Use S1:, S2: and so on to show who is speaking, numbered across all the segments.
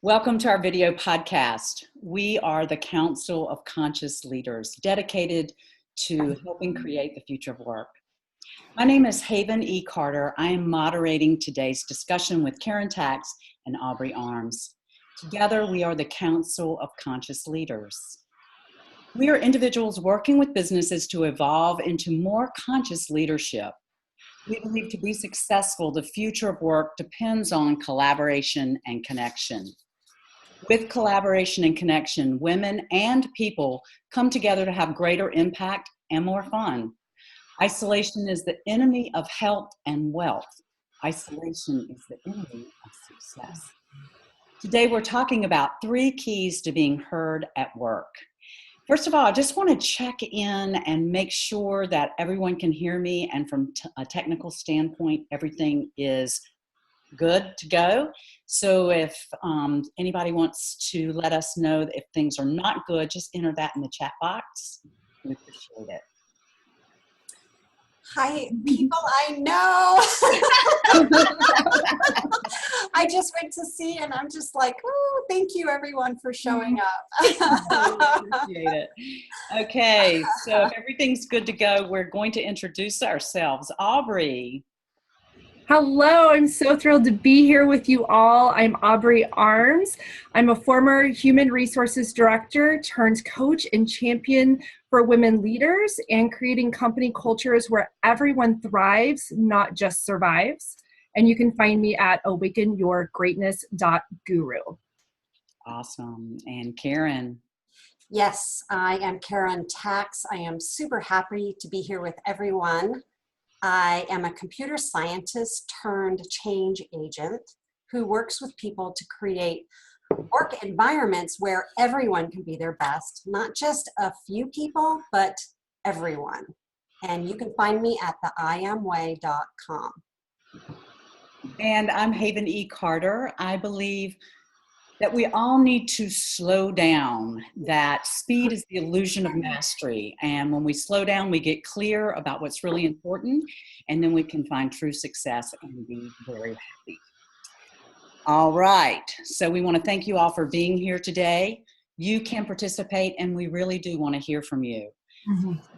S1: Welcome to our video podcast. We are the Council of Conscious Leaders dedicated to helping create the future of work. My name is Haven E. Carter. I am moderating today's discussion with Karen Tax and Aubrey Armes. Together, we are the Council of Conscious Leaders. We are individuals working with businesses to evolve into more conscious leadership. We believe to be successful, the future of work depends on collaboration and connection. With collaboration and connection, women and people come together to have greater impact and more fun. Isolation is the enemy of health and wealth. Isolation is the enemy of success. Today, we're talking about 3 keys to being heard at work. First of all, I just want to check in and make sure that everyone can hear me, and from a technical standpoint, everything is good to go. So if anybody wants to let us know if things are not good, just enter that in the chat box. We appreciate it.
S2: Hi, people I know. I just went to see and I'm just like, oh, thank you everyone for showing up.
S1: Appreciate it. Okay, so if everything's good to go, we're going to introduce ourselves. Aubrey.
S3: Hello, I'm so thrilled to be here with you all. I'm Aubrey Armes. I'm a former human resources director turned coach and champion for women leaders and creating company cultures where everyone thrives, not just survives. And you can find me at awakenyourgreatness.guru.
S1: Awesome. And Karen.
S2: Yes, I am Karen Tax. I am super happy to be here with everyone. I am a computer scientist turned change agent who works with people to create work environments where everyone can be their best, not just a few people, but everyone. And you can find me at theiamway.com.
S1: And I'm Haven E. Carter. I believe that we all need to slow down, that speed is the illusion of mastery. And when we slow down, we get clear about what's really important, and then we can find true success and be very happy. All right, so we want to thank you all for being here today. You can participate, and we really do want to hear from you.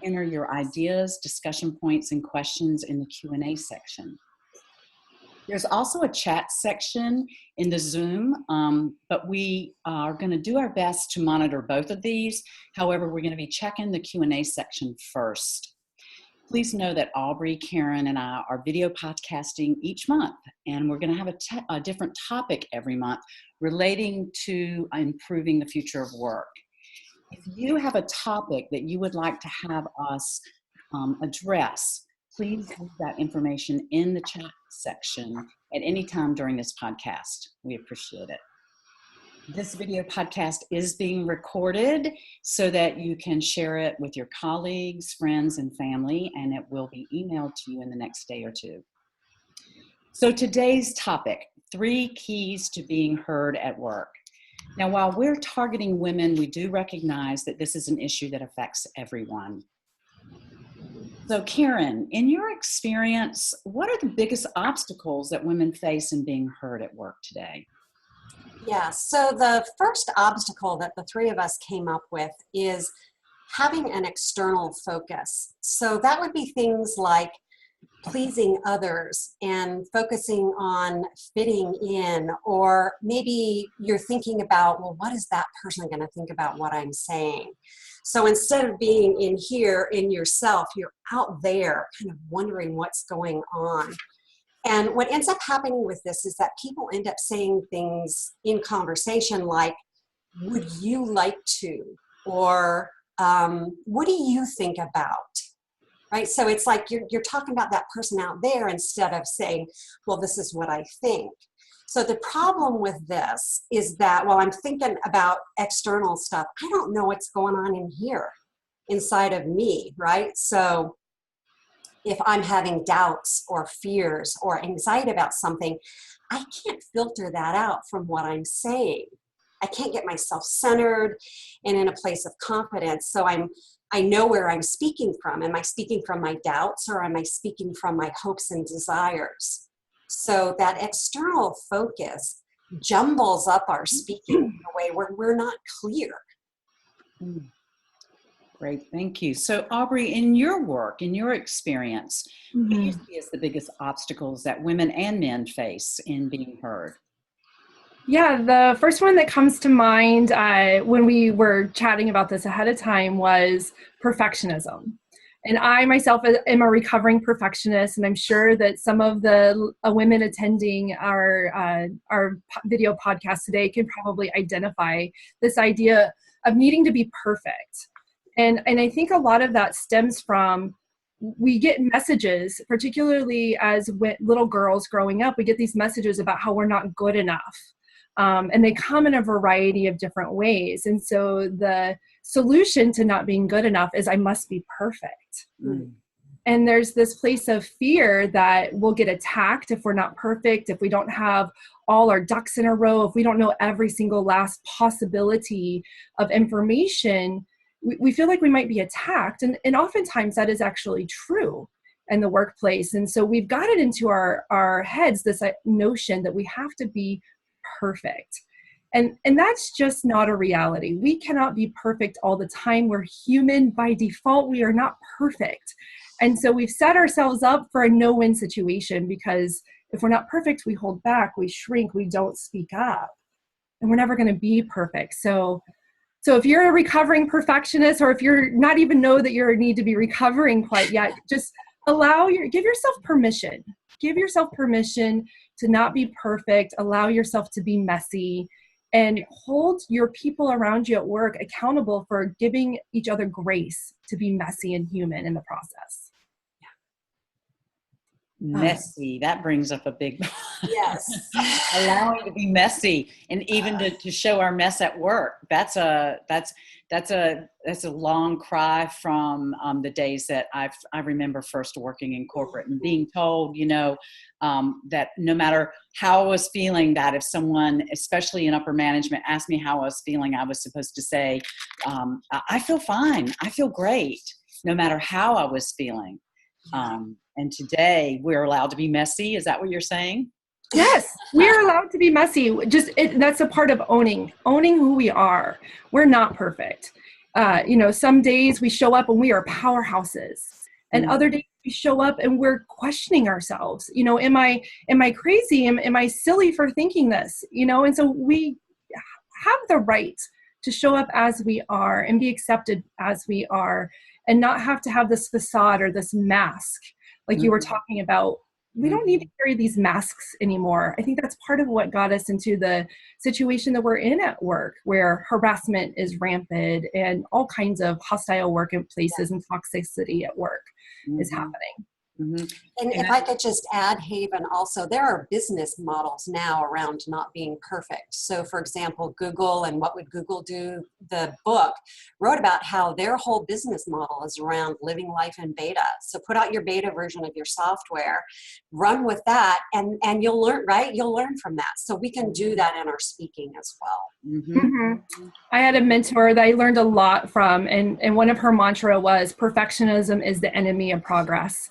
S1: Enter your ideas, discussion points, and questions in the Q&A section. There's also a chat section in the Zoom, but we are going to do our best to monitor both of these. However, we're going to be checking the Q&A section first. Please know that Aubrey, Karen, and I are video podcasting each month, and we're going to have a different topic every month relating to improving the future of work. If you have a topic that you would like to have us address, please leave that information in the chat section at any time during this podcast. We appreciate it. This video podcast is being recorded so that you can share it with your colleagues, friends, and family, and it will be emailed to you in the next day or two. So today's topic, 3 keys to being heard at work. Now, while we're targeting women, we do recognize that this is an issue that affects everyone. So Karen, in your experience, what are the biggest obstacles that women face in being heard at work today?
S2: Yeah, so the first obstacle that the 3 of us came up with is having an external focus. So that would be things like pleasing others and focusing on fitting in, or maybe you're thinking about, well, what is that person going to think about what I'm saying? So instead of being in here in yourself, you're out there kind of wondering what's going on. And what ends up happening with this is that people end up saying things in conversation like, would you like to? Or what do you think about? Right? So it's like you're talking about that person out there instead of saying, well, this is what I think. So the problem with this is that while I'm thinking about external stuff, I don't know what's going on in here inside of me, right? So if I'm having doubts or fears or anxiety about something, I can't filter that out from what I'm saying. I can't get myself centered and in a place of confidence. So I know where I'm speaking from. Am I speaking from my doubts, or am I speaking from my hopes and desires? So that external focus jumbles up our speaking in a way where we're not clear.
S1: Great, thank you. So Aubrey, in your work, in your experience, what do you see as the biggest obstacles that women and men face in being heard?
S3: Yeah, the first one that comes to mind when we were chatting about this ahead of time was perfectionism. And I myself am a recovering perfectionist, and I'm sure that some of the women attending our video podcast today can probably identify this idea of needing to be perfect. And I think a lot of that stems from, we get messages, particularly as little girls growing up, we get these messages about how we're not good enough. And they come in a variety of different ways. And so the solution to not being good enough is I must be perfect. And there's this place of fear that we'll get attacked if we're not perfect, if we don't have all our ducks in a row, if we don't know every single last possibility of information, we feel like we might be attacked. And oftentimes that is actually true in the workplace. And so we've got it into our heads, this notion that we have to be perfect. And that's just not a reality. We cannot be perfect all the time. We're human by default. We are not perfect. And so we've set ourselves up for a no-win situation, because if we're not perfect, we hold back, we shrink, we don't speak up, and we're never going to be perfect. So if you're a recovering perfectionist, or if you're not even know that you need to be recovering quite yet, just give yourself permission. Give yourself permission to not be perfect. Allow yourself to be messy, and hold your people around you at work accountable for giving each other grace to be messy and human in the process.
S1: Messy, that brings up a big
S2: Yes.
S1: allowing to be messy, and even to show our mess at work. That's a long cry from the days that I remember first working in corporate and being told, that no matter how I was feeling, that if someone, especially in upper management, asked me how I was feeling, I was supposed to say, I feel fine, I feel great, no matter how I was feeling. And today we're allowed to be messy. Is that what you're saying?
S3: Yes, we're allowed to be messy. That's a part of owning who we are. We're not perfect. Some days we show up and we are powerhouses, and other days we show up and we're questioning ourselves. Am I crazy? Am I silly for thinking this? And so we have the right to show up as we are and be accepted as we are, and not have to have this facade or this mask like you were talking about. We don't need to carry these masks anymore. I think that's part of what got us into the situation that we're in at work, where harassment is rampant and all kinds of hostile workplaces and toxicity at work is happening.
S2: And if I could just add, Haven, also, there are business models now around not being perfect. So for example, Google and What Would Google Do, the book, wrote about how their whole business model is around living life in beta. So put out your beta version of your software, run with that, and you'll learn, right? You'll learn from that. So we can do that in our speaking as well.
S3: I had a mentor that I learned a lot from, and one of her mantra was, perfectionism is the enemy of progress.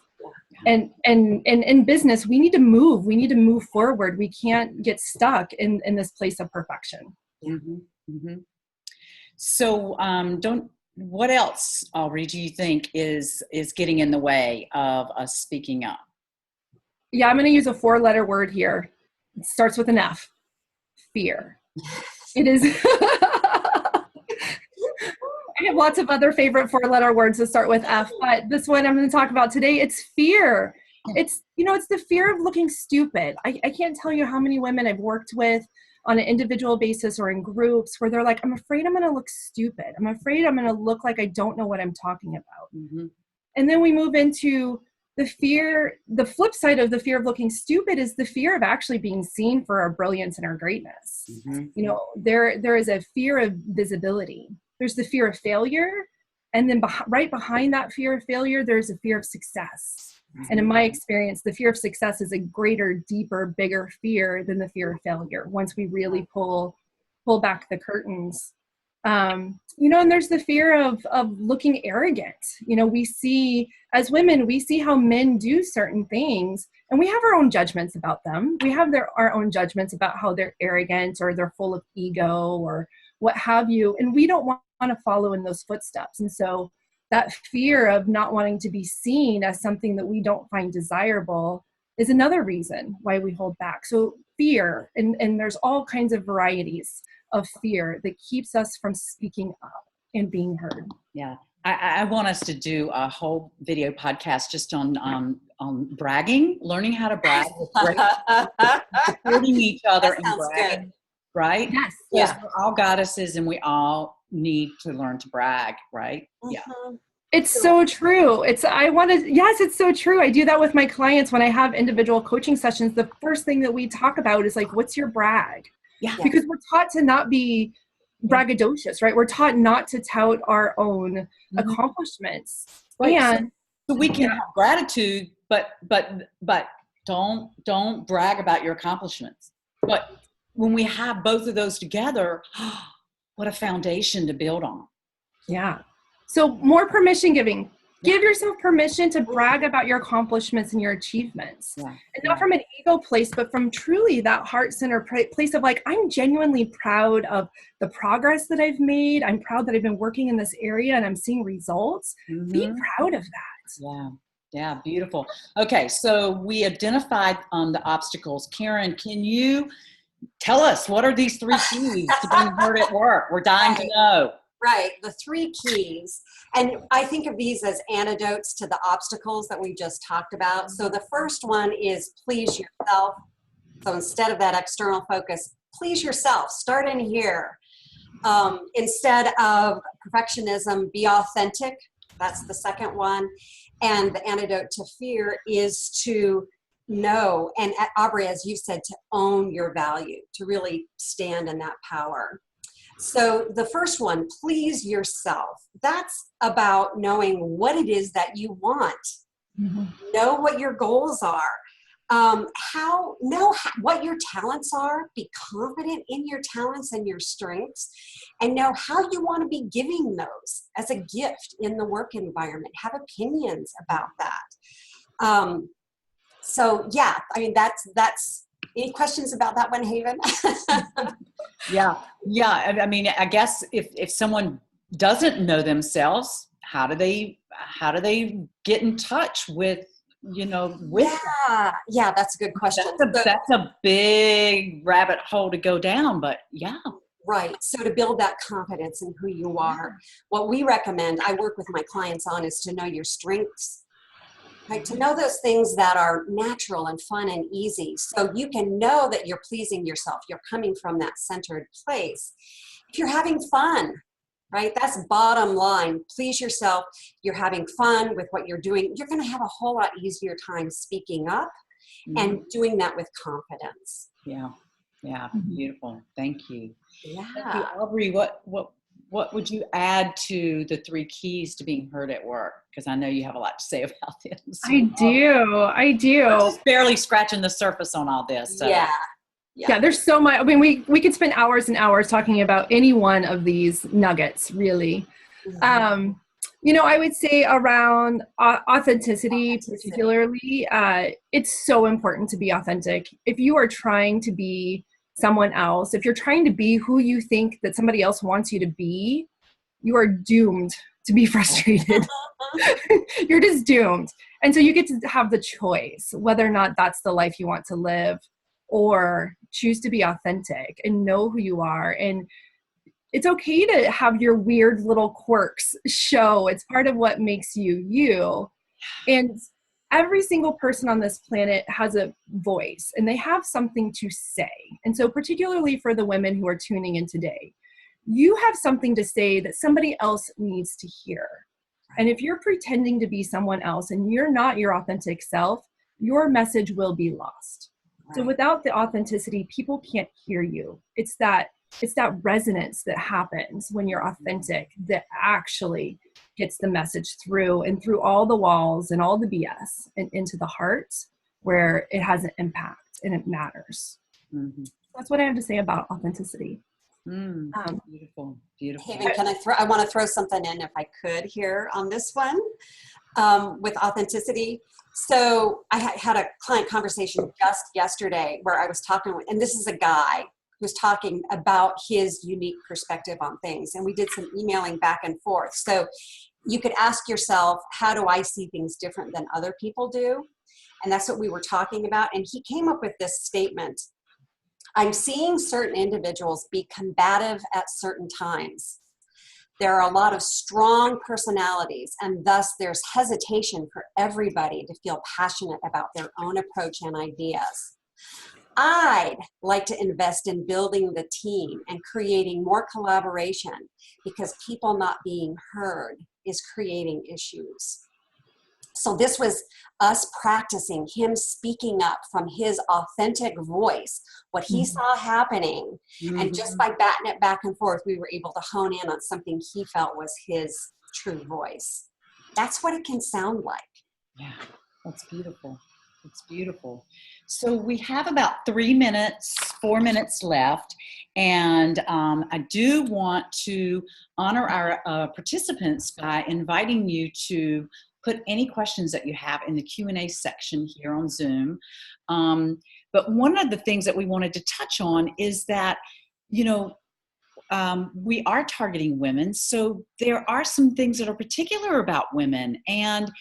S3: And in business, we need to move forward. We can't get stuck in this place of perfection.
S1: So what else, Aubrey, do you think is getting in the way of us speaking up?
S3: Yeah, I'm going to use a 4-letter word here. It starts with an F. Fear. It is. I have lots of other favorite 4-letter words that start with F, but this one I'm going to talk about today, it's fear. It's the fear of looking stupid. I can't tell you how many women I've worked with on an individual basis or in groups where they're like, I'm afraid I'm going to look stupid. I'm afraid I'm going to look like I don't know what I'm talking about. And then we move into the fear. The flip side of the fear of looking stupid is the fear of actually being seen for our brilliance and our greatness. There is a fear of visibility. There's the fear of failure. And then right behind that fear of failure, there's a fear of success. And in my experience, the fear of success is a greater, deeper, bigger fear than the fear of failure. Once we really pull back the curtains And there's the fear of looking arrogant. We see, as women, we see how men do certain things, and we have our own judgments about them. We have our own judgments about how they're arrogant or they're full of ego or what have you, and we don't want to follow in those footsteps. And so that fear of not wanting to be seen as something that we don't find desirable is another reason why we hold back. So fear, and there's all kinds of varieties of fear that keeps us from speaking up and being heard.
S1: Yeah. I want us to do a whole video podcast just on bragging, learning how to brag, supporting each other and bragging, good. Right?
S3: Yes.
S1: Yeah. We're all goddesses and we all need to learn to brag, right?
S2: Mm-hmm.
S1: Yeah.
S3: It's so true. It's so true. I do that with my clients when I have individual coaching sessions. The first thing that we talk about is like, what's your brag?
S1: Yeah.
S3: Because we're taught to not be braggadocious, right? We're taught not to tout our own accomplishments.
S1: Right.
S3: And
S1: so we can have gratitude, but don't brag about your accomplishments. But when we have both of those together, what a foundation to build on.
S3: Yeah. So more permission giving. Give yourself permission to brag about your accomplishments and your achievements.
S1: Yeah.
S3: And not from an ego place, but from truly that heart-centered place of like, I'm genuinely proud of the progress that I've made. I'm proud that I've been working in this area and I'm seeing results. Be proud of that.
S1: Yeah. Yeah. Beautiful. Okay. So we identified the obstacles. Karen, can you tell us what are these 3 keys to being heard at work? We're dying to know.
S2: Right, the 3 keys. And I think of these as antidotes to the obstacles that we just talked about. So the first one is please yourself. So instead of that external focus, please yourself. Start in here. Instead of perfectionism, be authentic. That's the second one. And the antidote to fear is to know, and Aubrey, as you said, to own your value, to really stand in that power. So the first one, please yourself. That's about knowing what it is that you want. Know what your goals are. Know what your talents are. Be confident in your talents and your strengths, and know how you want to be giving those as a gift in the work environment. Have opinions about that. So yeah, I mean that's. Any questions about that one, Haven?
S1: Yeah. I mean, I guess if someone doesn't know themselves, how do they get in touch with
S2: Yeah, that's a good question.
S1: That's a big rabbit hole to go down, but yeah.
S2: Right. So to build that confidence in who you are, what we recommend, I work with my clients on, is to know your strengths. Right, to know those things that are natural and fun and easy, so you can know that you're pleasing yourself. You're coming from that centered place. If you're having fun, right, that's bottom line. Please yourself. You're having fun with what you're doing. You're going to have a whole lot easier time speaking up and doing that with confidence.
S1: Yeah. Beautiful. Thank you.
S2: Yeah.
S1: Thank you, Aubrey. What would you add to the 3 keys to being heard at work? Because I know you have a lot to say about this.
S3: I do.
S1: We're just barely scratching the surface on all this. So.
S2: Yeah,
S3: there's so much. I mean, we could spend hours and hours talking about any one of these nuggets, really. I would say around authenticity, particularly, it's so important to be authentic. If you are trying to be someone else, if you're trying to be who you think that somebody else wants you to be, you are doomed to be frustrated. You're just doomed. And so you get to have the choice whether or not that's the life you want to live, or choose to be authentic and know who you are. And it's okay to have your weird little quirks show. It's part of what makes you you. And every single person on this planet has a voice and they have something to say. And so particularly for the women who are tuning in today, you have something to say that somebody else needs to hear. And if you're pretending to be someone else and you're not your authentic self, your message will be lost. Right. So without the authenticity, people can't hear you. It's that resonance that happens when you're authentic that actually gets the message through and through all the walls and all the BS and into the heart where it has an impact and it matters. That's what I have to say about authenticity.
S1: Beautiful. Beautiful.
S2: Haven, I want to throw something in if I could here on this one with authenticity. So I had a client conversation just yesterday where I was talking with, and this is a guy who's talking about his unique perspective on things. And we did some emailing back and forth. So you could ask yourself, how do I see things different than other people do? And that's what we were talking about. And he came up with this statement: I'm seeing certain individuals be combative at certain times. There are a lot of strong personalities, and thus there's hesitation for everybody to feel passionate about their own approach and ideas. I'd like to invest in building the team and creating more collaboration, because people not being heard is creating issues. So this was us practicing him speaking up from his authentic voice, what he saw happening. And just by batting it back and forth, we were able to hone in on something he felt was his true voice. That's what it can sound like.
S1: Yeah, that's beautiful. It's beautiful. So we have about 4 minutes left. And I do want to honor our participants by inviting you to put any questions that you have in the Q&A section here on Zoom. But one of the things that we wanted to touch on is that, we are targeting women. So there are some things that are particular about women. And,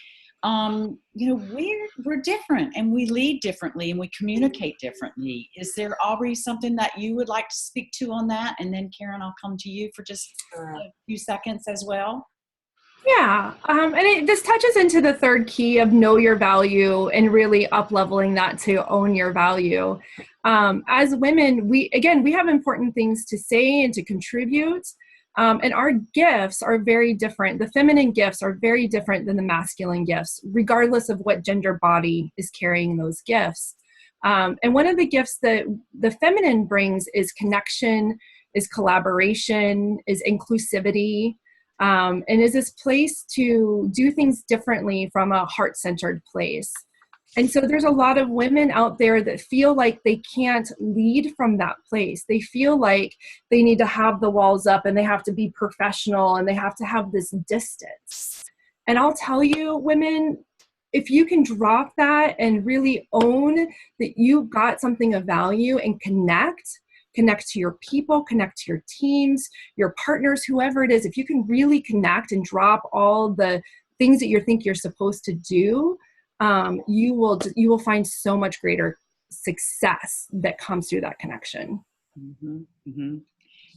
S1: we're different, and we lead differently, and we communicate differently. Is there, Aubrey, something that you would like to speak to on that? And then Karen, I'll come to you for just a few seconds as well.
S3: Yeah, this touches into the third key of know your value and really up-leveling that to own your value. As women, we have important things to say and to contribute, and our gifts are very different. The feminine gifts are very different than the masculine gifts, regardless of what gender body is carrying those gifts. And one of the gifts that the feminine brings is connection, is collaboration, is inclusivity. And is this place to do things differently from a heart-centered place. And so there's a lot of women out there that feel like they can't lead from that place. They feel like they need to have the walls up, and they have to be professional, and they have to have this distance. And I'll tell you, women, if you can drop that and really own that you got something of value and connect to your people, connect to your teams, your partners, whoever it is, if you can really connect and drop all the things that you think you're supposed to do, you will find so much greater success that comes through that connection.
S1: Mm-hmm, mm-hmm.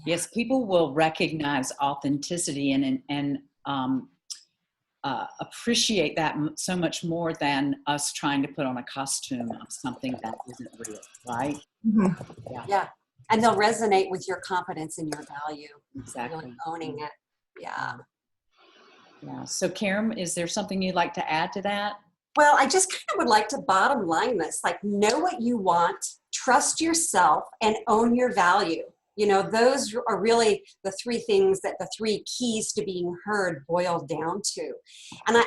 S1: Yes, people will recognize authenticity and appreciate that so much more than us trying to put on a costume of something that isn't real, right?
S3: Mm-hmm.
S2: Yeah. And they'll resonate with your confidence and your value.
S1: Exactly.
S2: Really owning it. Yeah.
S1: Yeah. So Karen, is there something you'd like to add to that?
S2: Well, I just kind of would like to bottom line this, like, know what you want, trust yourself, and own your value. Those are really the three things that the three keys to being heard boil down to. And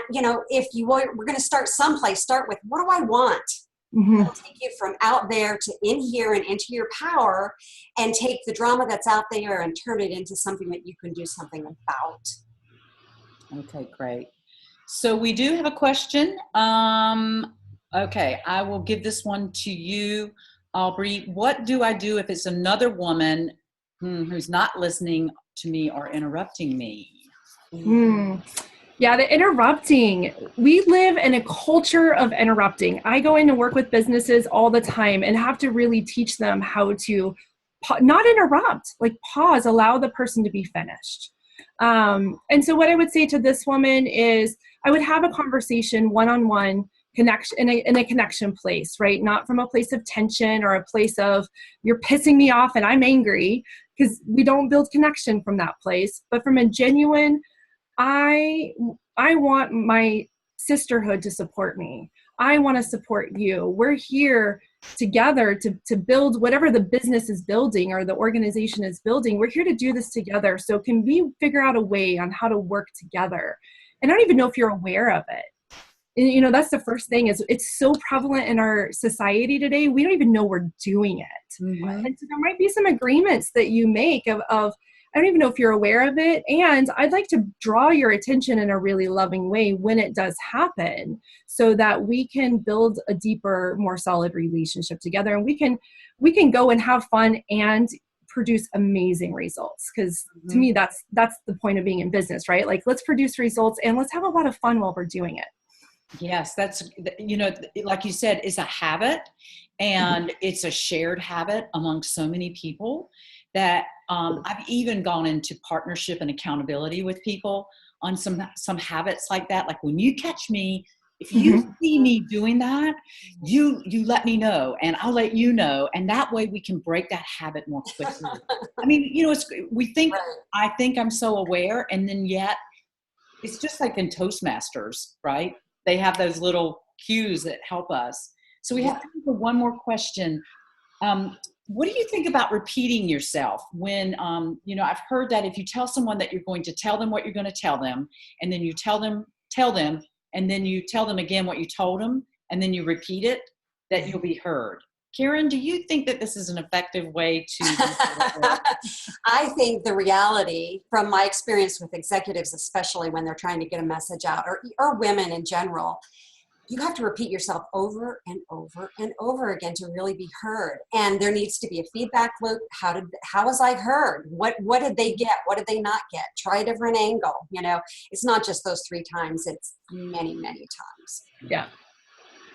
S2: if we're going to start someplace, start with, what do I want?
S3: Mm-hmm.
S2: It'll take you from out there to in here and into your power, and take the drama that's out there and turn it into something that you can do something about.
S1: Okay, great. So we do have a question. Okay, I will give this one to you, Aubrey. What do I do if it's another woman who's not listening to me or interrupting me?
S3: Yeah, the interrupting. We live in a culture of interrupting. I go in to work with businesses all the time and have to really teach them how to not interrupt, like pause, allow the person to be finished. And so what I would say to this woman is I would have a conversation one-on-one, connection in a connection place, right? Not from a place of tension or a place of you're pissing me off and I'm angry, because we don't build connection from that place, but from a genuine, I want my sisterhood to support me. I want to support you. We're here together to build whatever the business is building or the organization is building. We're here to do this together. So can we figure out a way on how to work together? And I don't even know if you're aware of it. And, that's the first thing, is it's so prevalent in our society today. We don't even know we're doing it. Mm-hmm. And so there might be some agreements that you make of I don't even know if you're aware of it. And I'd like to draw your attention in a really loving way when it does happen, so that we can build a deeper, more solid relationship together. And we can go and have fun and produce amazing results. Because to me, that's the point of being in business, right? Like, let's produce results and let's have a lot of fun while we're doing it.
S1: Yes, that's, like you said, it's a habit, and it's a shared habit among so many people that I've even gone into partnership and accountability with people on some habits like that. Like, when you catch me, if you see me doing that, you let me know, and I'll let you know, and that way we can break that habit more quickly. I mean, I think I'm so aware, and then yet it's just like in Toastmasters, right? They have those little cues that help us. So we have time for one more question. What do you think about repeating yourself when, I've heard that if you tell someone that you're going to tell them what you're going to tell them, and then you tell them, and then you tell them again what you told them, and then you repeat it, that you'll be heard. Karen, do you think that this is an effective way to?
S2: I think the reality, from my experience with executives, especially when they're trying to get a message out, or women in general, you have to repeat yourself over and over and over again to really be heard. And there needs to be a feedback loop. How was I heard? What did they get? What did they not get? Try a different angle. It's not just those 3 times. It's many, many times.
S3: Yeah.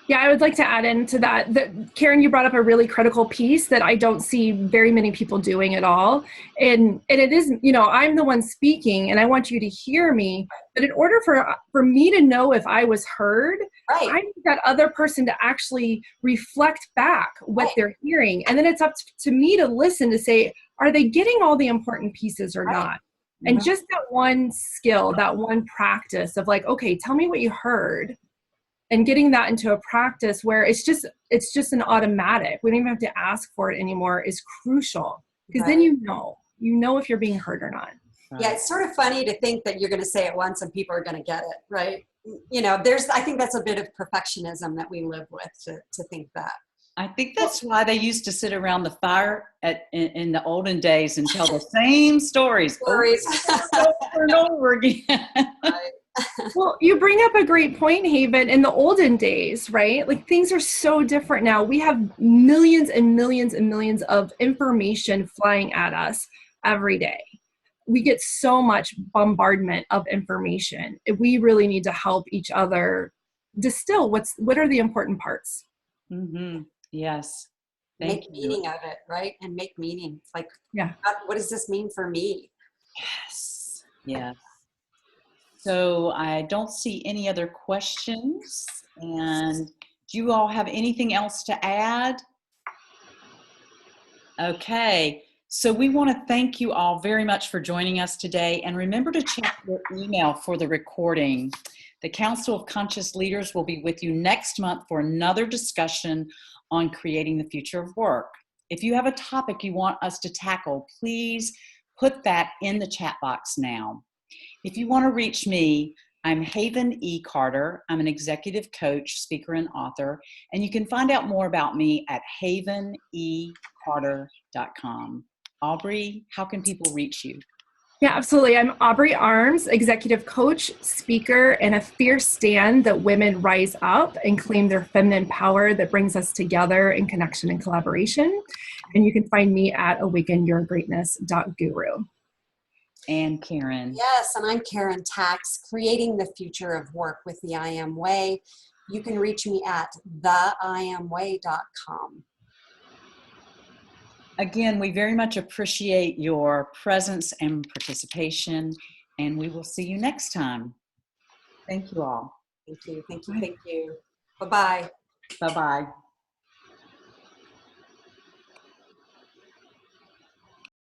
S3: Yeah, I would like to add into that, Karen, you brought up a really critical piece that I don't see very many people doing at all. And it is, I'm the one speaking and I want you to hear me. But in order for me to know if I was heard,
S2: right,
S3: I need that other person to actually reflect back what they're hearing. And then it's up to me to listen, to say, are they getting all the important pieces or not? And just that one skill, that one practice of like, okay, tell me what you heard. And getting that into a practice where it's just an automatic, we don't even have to ask for it anymore, is crucial. Because then you know if you're being heard or not.
S2: Yeah, it's sort of funny to think that you're going to say it once and people are going to get it, right? I think that's a bit of perfectionism that we live with, to think that.
S1: I think that's why they used to sit around the fire in the olden days and tell the same stories over and over again.
S2: Right.
S3: Well, you bring up a great point, Haven. In the olden days, right? Like, things are so different now. We have millions and millions and millions of information flying at us every day. We get so much bombardment of information. We really need to help each other distill what are the important parts.
S1: Mm-hmm. Yes.
S2: Make meaning of it, right? And make meaning. It's like, what does this mean for me?
S1: Yes. Yes. So I don't see any other questions. And do you all have anything else to add? Okay. So we want to thank you all very much for joining us today. And remember to check your email for the recording. The Council of Conscious Leaders will be with you next month for another discussion on creating the future of work. If you have a topic you want us to tackle, please put that in the chat box now. If you want to reach me, I'm Haven E. Carter. I'm an executive coach, speaker, and author. And you can find out more about me at havenecarter.com. Aubrey, how can people reach you?
S3: Yeah, absolutely. I'm Aubrey Armes, executive coach, speaker, and a fierce stand that women rise up and claim their feminine power that brings us together in connection and collaboration. And you can find me at awakenyourgreatness.guru.
S1: And Karen.
S2: Yes, and I'm Karen Tax, creating the future of work with the I Am Way. You can reach me at theiamway.com.
S1: Again, we very much appreciate your presence and participation, and we will see you next time. Thank you all.
S2: Thank you. Thank you. Thank you. Bye-bye.
S1: Bye-bye.